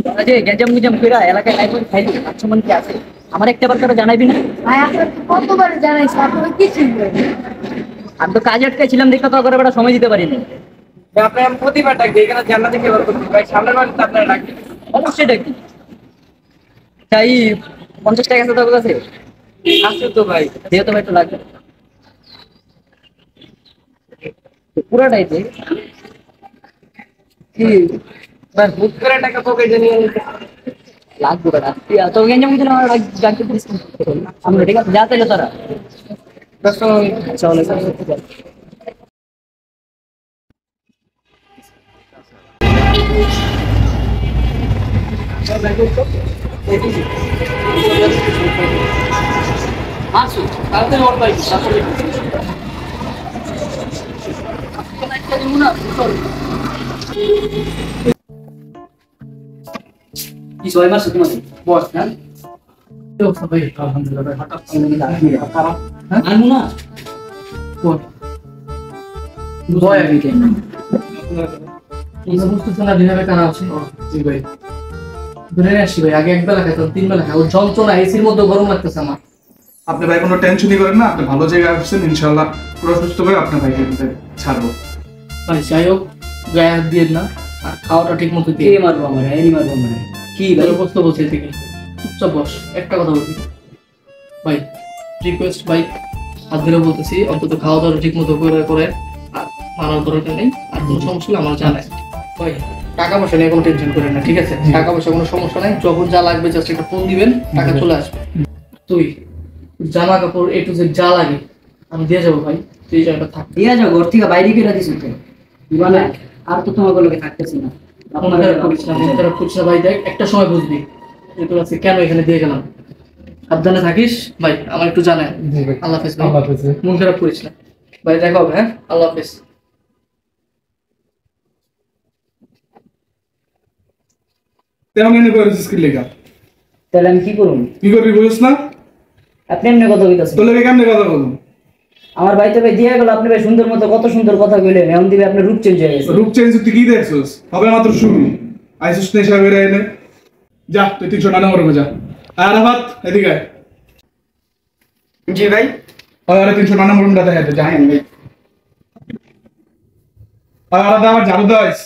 তোরা যে গ্যাঞ্জাম গুজাম কইরা এলাকায় নাই করে খাইলি সম্মান কি আছে? আমার একটা বার করে জানাইবি না? ভাই আপনাকে কতবার জানাইছি আপনারা কিছুই বলেন। আমি তো কাজে আটকাইছিলাম দেখে তো করে বেটা সময় দিতে পারিনি। আপনি আমি প্রতিবার ডাকি এখানে জান্নাতে কি করতে ভাই সামনের বার তো আপনারা ডাকি। অবশ্যই ডাকি। তাই 50 টাকা আছে তোর কাছে? আছে তো ভাই। যেহেতু ভাই একটু লাগবে পুরাটাই দে। কি ভাই বুক করে টাকা পকেটে নিয়ে নিতে লাগবে বেটা। তুই তো গ্যাঞ্জাম গুজাম আমার ডাকতে দিস আমরা ঠিক আছে যা তাহলে তোরা চলে চলে। আসো কালকে ওর ভাই তারপরে কি সবাই মারছে তোমাদের বস না? ভাই আলহামদুলিল্লাহ ভাই হঠাৎ খারাপ আনবো না দয়া এই সমস্ত সোনা যেভাবে কানা আছে জি ভাই ধরে আসি ভাই আগে একবেলা খাইতাম 3 বেলা খাই ওর যন্ত্রণা এসির মধ্যে গরম লাগতেছে আমার। আপনি ভাই কোনো টেনশনই করেন না, আপনি ভালো জায়গায় আসছেন, ইনশাআল্লাহ পুরো সুস্থ করে আপনার ভাইকে ছাড়বো। ভাই যাই হোক গায়ে হাত দিয়ে না আর খাওয়াটা ঠিক মতো দিয়ে মারবো আমার এনি মারবো আমার কি ভাই বসতে বসে থেকে চুপচাপ বস একটা কথা বলবি ভাই রিকোয়েস্ট ভাই হাত ধরে বলতেছি অন্তত খাওয়া দাওয়া ঠিক মতো করে করে আর মারার দরকার নেই আর কোনো সমস্যা হলে আমার জানাই ভাই টাকা পয়সা নিয়ে কোনো টেনশন করেন না ঠিক আছে টাকা পয়সা কোনো সমস্যা নাই যখন যা লাগবে জাস্ট একটা ফোন দিবেন টাকা চলে আসবে তুই জামা কাপড় একটু যে যা লাগে আমি দিয়ে যাবো ভাই তুই জায়গাটা থাক দিয়া যাও ঘর থেকে বাইরে বেরা দিস তো মানে আর তো তোমার লোকে থাকতেছি না মন খারাপ করিস না মন খারাপ করিস না ভাই দেখ একটা সময় বুঝবি যে তোর আজকে কেন এখানে দিয়ে গেলাম সাবধানে থাকিস ভাই আমার একটু জানাই আল্লাহ হাফেজ ভাই মন খারাপ করিস না ভাই দেখা হবে হ্যাঁ আল্লাহ হাফেজ। তেমন এনে করেছিস কি লেখা? তাহলে আমি কি করব? কি করবি বুঝছ না? আপনি এমনি কথা কইতাছেন তোর লেগে কেমনে কথা বলবো? আমার ভাই তো ভাই দিয়া গেল আপনি ভাই সুন্দর মতো কত সুন্দর কথা কইলেন এখন দিবে আপনার রূপ চেঞ্জ হয়ে গেছে। রূপ চেঞ্জ তুই কি দেখছস? হবে মাত্র শুরু। আইসুস নেশা বের এনে যা তুই 300 টাকা করে যা। আরাফাত এদিকে আয়। জি ভাই আরে 300 টাকা মরুন দাদা হেতে যাই আমি। আর আমার জানো দাইস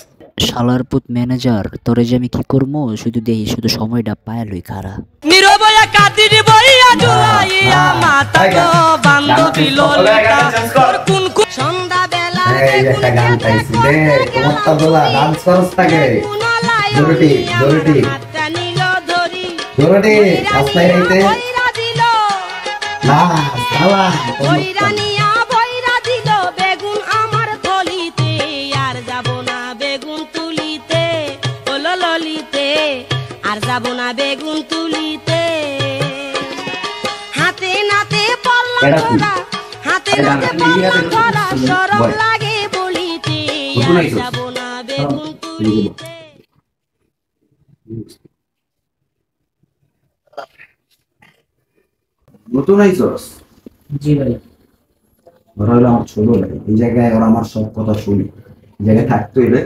শালার পুত ম্যানেজার তোরে যে আমি কি করবো শুধু দেই শুধু সময়টা পায় লই খারা নীরবয়া কাদির বইয়া জুলাইয়া মাতা গো বান্ধবী ললিতা কোন কোন সন্ধ্যা বেলা এই একটা গান পাইছি রে তোমারটা বলা ডান্স করছ থাকে জরুরি জরুরি নীল ধরি জরুরি আসলাই রাইতে না সালা বৈরানিয়া বৈরা দিল বেগুন আমার থলিতে আর যাব না বেগুন তুলিতে ওলো ললিতে আর যাব না বেগুন তুলিতে হাতে নাতে পল্লা ধরা হাতে নাতে পল্লা ধরা শরম লাগে বলিতে আর যাব না বেগুন তুলিতে। নতুন আইছস? জি ভাই ওরা হলো আমার ছোট ভাই, এই জায়গায় ওরা আমার সব কথা শুনি, এই জায়গায় থাকতে হইলে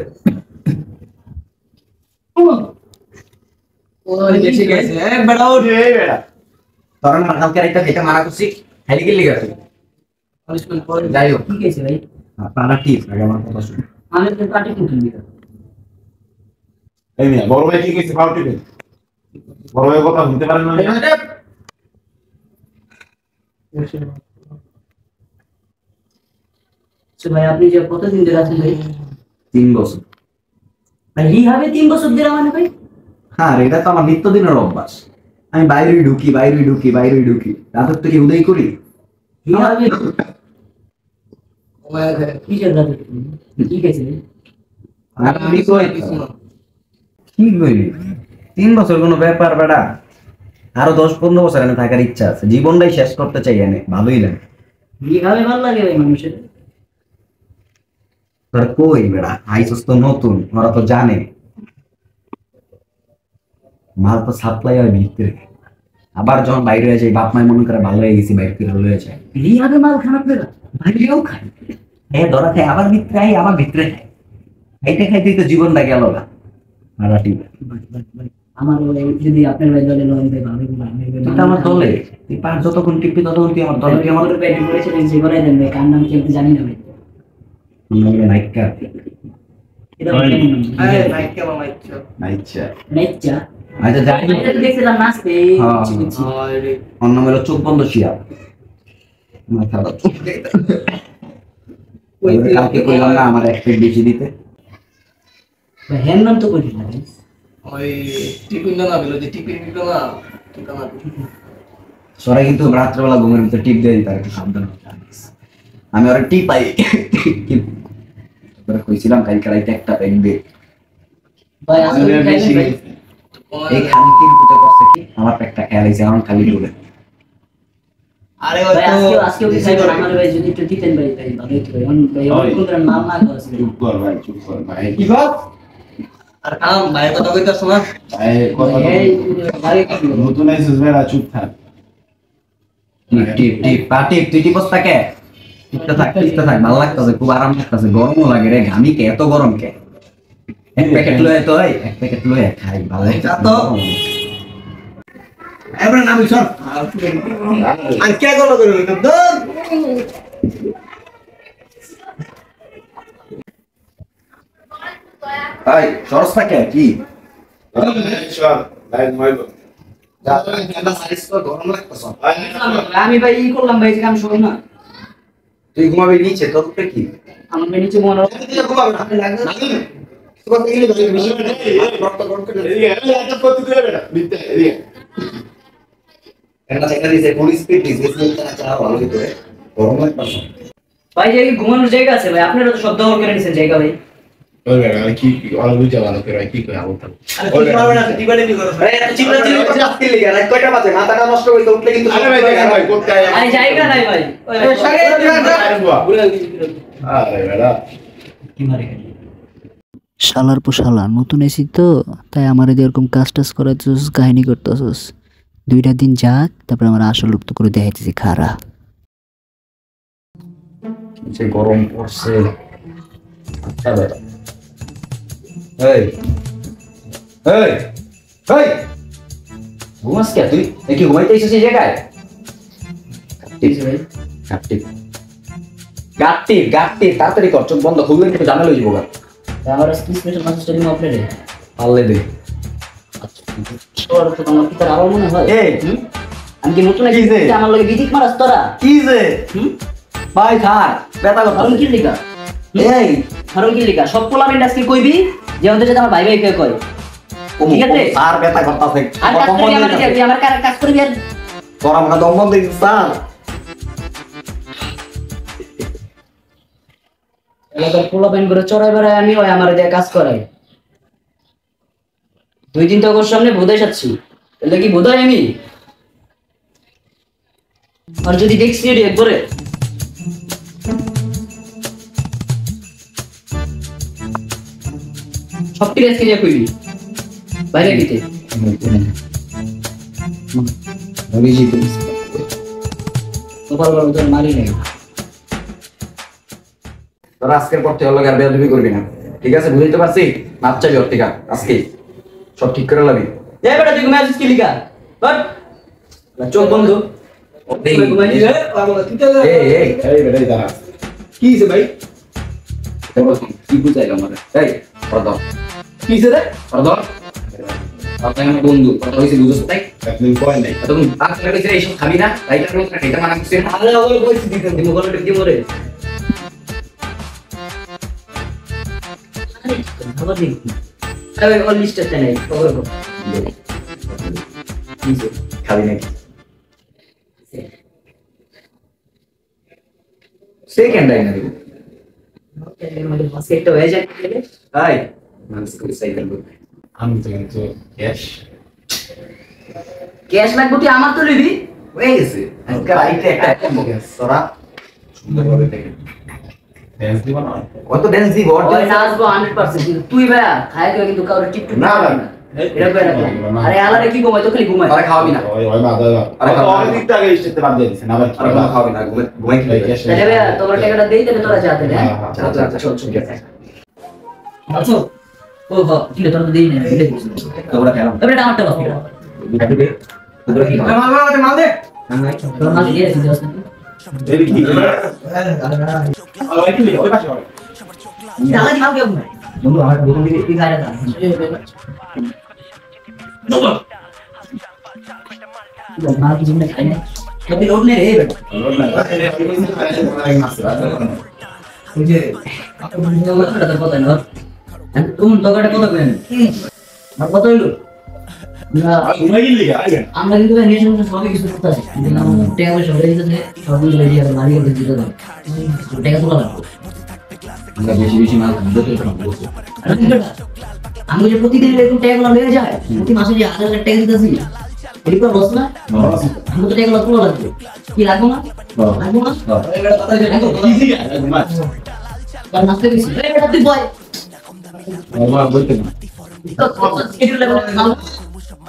ওই বেশি গেছে এ বেড়াও রে বেড়া তোরা না কালকে রাইতে এটা মারা করছি খালি গেলি গেছে পানিশমেন্ট পড়ে যাই হোক ঠিক আছে ভাই আপনারা ঠিক আগে আমার কথা শুনি। আমি তো কাটি কুটি দিই এই মিয়া বড় ভাই কি কইছে ফাউল টিপে বড় ভাই কথা শুনতে পারেন না ভাই আপনি যে কতদিন ধরে আছেন ভাই? 3 বছর। ভাই রিহাবে 3 বছর ধরে মানে ভাই? হ্যাঁ এটা তো আমার নিত্যদিনের অভ্যাস, আমি বাইরে ঢুকি বাইরে ঢুকি বাইরে ঢুকি রাতের থেকে উদয় করি। রিহাবে কি জায়গা থেকে কি গেছে আর আমি কই কি কইলি 3 বছর কোনো ব্যাপার বেটা, আরো 10-15 বছর এনে থাকার ইচ্ছা আছে, জীবনটাই শেষ করতে চাই এনে ভালোই লাগে। রিহাবে ভালো লাগে ভাই মানুষের? তোর কই বেটা আইসস তো নতুন, ওরা তো জানে মাল তো সাপ্লাই হয় ভিতরে, আবার যখন বাইরে হয়ে যায় বাপ মাই মনে করে ভালো হয়ে গেছি বাইরে করে হয়ে যায়, রিহাবে মাল খারাপ লাগে বাইরেও খায় হ্যাঁ ধরা খায় আবার ভিতরে আই আবার ভিতরে খায়, খাইতে খাইতেই তো জীবনটা গেল না। আমার যদি আপনার ভাই দলে লোন দেয় ভালো তুই তো আমার দলে, তুই পাঁচ যতক্ষণ টিপবি ততক্ষণ তুই আমার দলে। তুই আমার ব্যাটিং করেছিলেন যে করে দেন ভাই, কার নাম কি আমি জানি না ভাই। নাইকা এটা ভাই কেমন নাম? নাইচা। নাইচা। আচ্ছা যাই হোক, এটা তো দেখছিলাম নাচতে, হ্যাঁ। বুঝছি, বুঝছি। ওর নাম হলো চোখ বন্ধ শিয়া। মাথা কালকে কইলাম না আমার এক প্লেট বেশি দিতে। ভাই হ্যাঁ নাম তো করিস না ভাই। ওই টিফিন না বিলো যে টিফিন দিতো না ঠিকানা সরাই কিন্তু রাত্রেবেলা ঘুমের ভিতরে টিপ দিয়ে দিতে একটু সাবধান হতে হবে। আমি ওরা টিপ পাই কইছিলাম কালকে রাইতে একটা প্যাক দে। ভাই আজকে কি খাইলেন ভাই? এই খানকির পুতে করছে কি আমার পেটটা খেয়াল হয়েছে আমার খালি ডুবে। আরে ভাই আজকে কি খাইবেন? আমার ভাই যদি একটু দিতেন ভাই, ভাই ভালো হতো ভাই। ভাই কোন ধরনের মাল না খাওয়া ছিল। চুপ কর ভাই, চুপ কর ভাই। কি গো আর কাম ভাই কথা কইতাছ না ভাই, কথা এই ভাই কি বল। নতুন আইছিস ভাই, চুপ থাক। টিপ টিপ পা টিপ তুই টিপস থাকে টিপতে থাক ভালো লাগতেছে, খুব আরাম লাগতেছে। গরমও লাগে রে, ঘামি কে এত গরম কে? এক প্যাকেট লয়ে তো এক প্যাকেট লয়ে খাই ভালো লাগে তো। এবার নামি সর। আর কে গলো করে দর। ভাই সরস থাকে কি সর, ভাই ঘুমাইবো। গরম লাগতেছে। আমি ভাই ই করলাম ভাই, যে কাম শুরু না। তুই ঘুমাবি নিচে, তোর উপরে কি? আমার ভাই নিচে মনে হয় একটা জায়গা দিয়েছে ফুল স্পিড ডিসপ্লে চালা ভালো করে গরম লাগতেছে। ভাই যে ঘুমানোর জায়গা আছে ভাই, আপনারা তো সব দখল করে নিছেন জায়গা ভাই। ওই ভাই কি অল বুঝা ভালো করে কি কই আবল থাক। আরে এত চিল্লাচিল্লি করছিস আজকে লিগা রাত কয়টা বাজে? মাথাটা নষ্ট হইতে উঠলে কিন্তু আরে ভাই দেখেন ভাই কোথায় আয়। আরে জায়গা নাই ভাই। আরে বেড়া কি মারে গেল? শালার পর শালা নতুন এসি তো, তাই আমার এরকম কাজ টাজ করাইতেছিস, কাহিনী করতেছিস। 2টা দিন যাক, তারপরে আমার আসল রূপ তো করে দেখাইতেছি খারা। যে গরম পড়ছে। আচ্ছা বেটা এই এই এই ঘুমাস কে তুই? কি ঘুমাইতে এসেছিস এই জায়গায়? গাট্টি তাড়াতাড়ি কর, চোখ বন্ধ, খুলবেন কিন্তু জানা লই যাবো। আমার স্কিল স্পেশাল মাস্টার দিন আপনারে। পারলে দে। তোর তো আমার কি তার আবার মনে হয়? এই আমি কি নতুন কি যে? আমার লগে বিদিক মারাস তোরা? কি যে ভাই থাক বেটা কথা কারণ কি লিখা? এই কারণ কি লিখা? সব পোলামেন্ট আজকে কইবি যে আমাদের সাথে আমার ভাই ভাই কে কয়। ঠিক আছে? আর বেটা করতাছে আর কাজ করবি আমার কি? তুই আমার কাজ করবি আর তোরা মনে দম বন্ধ দিছিস স্যার। এলাকার পোলামেন্ট করে চড়াই বেড়ায় আমি হয় আমার দিয়ে কাজ করাই। 2 দিন তো ওর সামনে বোধাই যাচ্ছি, তাহলে কি বোধাই আমি? আর যদি দেখছি রে একবারে সব ঠিক আছে নিয়ে কইবি বাইরে দিতে। তোর তোর মারি নাই। তোরা আজকের পর থেকে হলো আর বেয়াদবি করবি না, ঠিক আছে? বুঝতে পারছি? মাপ চাবি ওর থেকে আজকে সব ঠিক করে লাবি। এই বেটা তুই ঘুমাইছিস কি লিখা? বাট চোখ বন্ধ। এই ঘুমাইছিস? এই এই এই বেটাই দাঁড়া। কি হইছে ভাই? কি বুঝাইলো আমারে? এই পড়া কি হইছে রে? পড়া আপনি আমার বন্ধু, কথা হইছে বুঝছ তাই? একদিন কয় নাই। তুমি আজ লাগেছে এইসব খাবি না, রাইটার মধ্যে খেতে মানা করছিস না। আরে ওর কইছি দিতে দিব গলটা কি মরে। আরে ভালো দেখি। আরে ওর লিস্টে নাই খবর কর। খাবি নাকি? সেকেন্ড আই না দিব। আমাদের পাশে একটা হয়ে যায় গেলে হাই মানুষ করে সাইকেল করবে। আমি তো কিন্তু ক্যাশ ক্যাশ লাগবে তুই আমার তো নিবি। হয়ে গেছে আজকে রাইতে একটা সরা সুন্দর করে দেখে ড্যান্স দিব না। কত ড্যান্স দিব ওই নাচবো 100% কিন্তু তুই ভাইয়া খায় কেউ কিন্তু কাউরে টিপটু না, না। এটা কই না। আরে আলারে কি ঘুমাই তো খালি ঘুমাই। আরে খাওয়াবি না, ওই ওই মাদা। আরে খাওয়া অনেক দিক থেকে স্টেতে বাদ দিয়ে দিছেন আবার কি আরে খাওয়াবি না, ঘুমাই ভাই খেলে ক্যাশ তাহলে ভাইয়া তোর টাকাটা দেই তাহলে তোরা যা তাহলে। হ্যাঁ, হ্যাঁ। আচ্ছা আচ্ছা চল চল আচ্ছা ও হ কি তোর তো দেই না দিলে তোরা খেলাম তবে এটা আমারটা বাস দুটা দিবে তোরা কি খাবে মাল দে তোর মাঝে দিয়ে দিছিস না এই কি ওই কি ওই পাশে দাদা মাল কেউ না বন্ধু আমার দোকান থেকে কি গায়রা দা মাল কি জিনিস খাই না কবি লোড নে রে বেটা ওই যে আপনি তো কথা না তুমি তো কাটা কথা কেন আর কত হইলো না উনাই লিগা আইবেন আমরা কিন্তু নিয়েছিলাম সবই কিছু করতে আছে কিন্তু আমরা টাকা পয়সা হয়ে গেছে সবই রেডি আছে মারি করে দিতে হবে টাকা তোলা লাগবে আমরা বেশি বেশি মাল দিতে পারবো আমি যে প্রতিদিন এরকম টাকা লয়ে যায় প্রতি মাসে যে 1000 টাকা দিতেছি এরকম বস না আমি তো টাকা তোলা লাগবে কি লাগবে না লাগবে না এটা কথা যে ইজি আছে মাছ আর নাস্তা দিছি এই বেটা তুই বয় বাবা বলতে না স্কেডিউল লেভেল নাম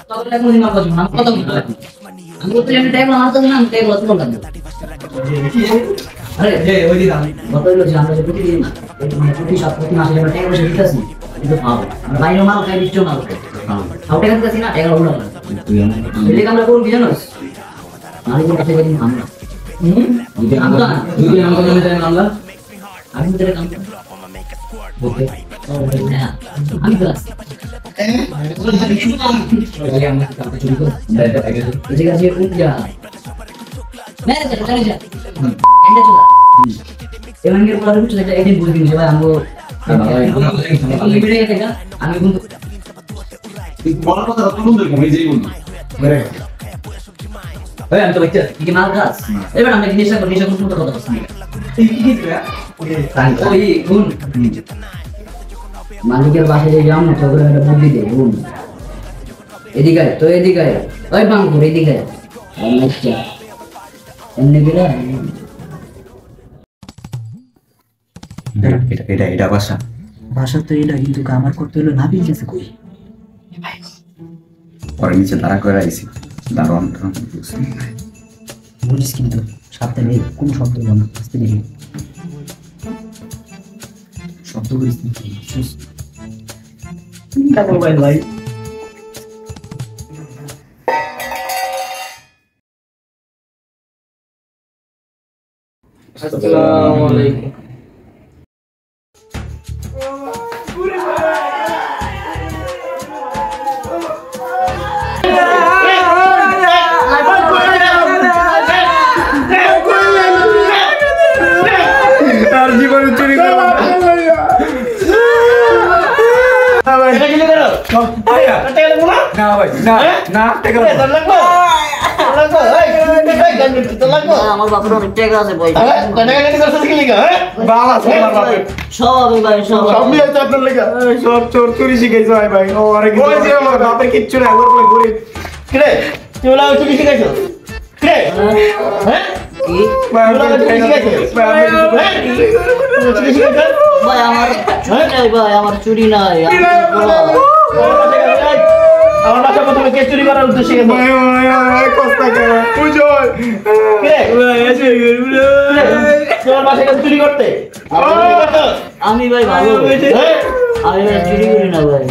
তবে লাগবে না বাজু নাম কত বলতে আমি তো জানি টাকা মারতে না আমি টাকা তোলা লাগবে আরে এই ওই দিন আমি বললো যে আমরা প্রতিদিন প্রতি সপ্তাহে মাসে আমরা টাকা পয়সা দিতেছি কিন্তু পাবো বাইরে মাল খাই দিচ্ছ মাল খাই তাও টাকা দিতেছি না টাকা উড়া না এদিকে আমরা কোন কি জানোস নারী কোন কাছে গেছি আমরা আমরা দুই আমাকে জানি তাই মামলা আমি তো কাম ওকে আমি ক্লাস আগে আমরা কালকে চুরি করব ঠিক আছে উঠ যা ম্যানেজার চলে যা এন্ড চলা এমন কি বলা হচ্ছে এটা এদিন বলে দিন ভাই আমগো আমি ভিডিও থেকে আমি কিন্তু বড় কথা তো বন্ধু কমে যাই বন্ধু ওই আমি তো বাচ্চা কি মাল গাছ এবার আমরা জিনিসটা করে নিশা করতে কথা বলছি ওই গুণ মালিকের বাসায় যে যাও না তোকে একটা বুদ্ধি দে গুণ এদিকে তো এদিকে ওই বাঙ্কুর এদিকে আচ্ছা এমনি গেলে এটা এটা বাসা ভাষা তো এটা কিন্তু আমার করতে হলো না বিল গেছে কই পরে নিচে দাঁড়া করে আইছি দারোয়ান বলিস কিন্তু সাবধানে কোন শব্দ বল না আস্তে দেখি শব্দ করিস না মোবাইল ভাই আসসালামু আলাইকুম আর জীবনে চুরি করব এটা কি করো আয়া টাকা লাগবো না না ভাই না না টাকা লাগবো লাগবো এই গান তো লাগবো আমার বাপের অনেক টাকা আছে ভাই টাকা কেন করছিস কি লাগা হ্যাঁ বাবা আমার বাপে সব হবে ভাই সব সব নিয়ে তো আপনার লাগা সব চোর চুরি শিখাইছো ভাই ও আরে কি ওই যে আমার বাপের কিচ্ছু না একবার বলে গরিব কি রে তুই ওলা চুরি শিখাইছো কি রে হ্যাঁ কি ভাই ওলা চুরি শিখাইছো ভাই চুরি শিখাইছো ভাই আমার চুরি নাই ভাই আমার চুরি নাই আমার বাসা প্রথমে কে চুরি করার উদ্দেশ্যে গেছে ভাই কষ্ট করে বুঝোই কে ভাই এসে তোমার বাসা কে চুরি করতে আমি ভাই ভালো আমি ভাই চুরি করি না ভাই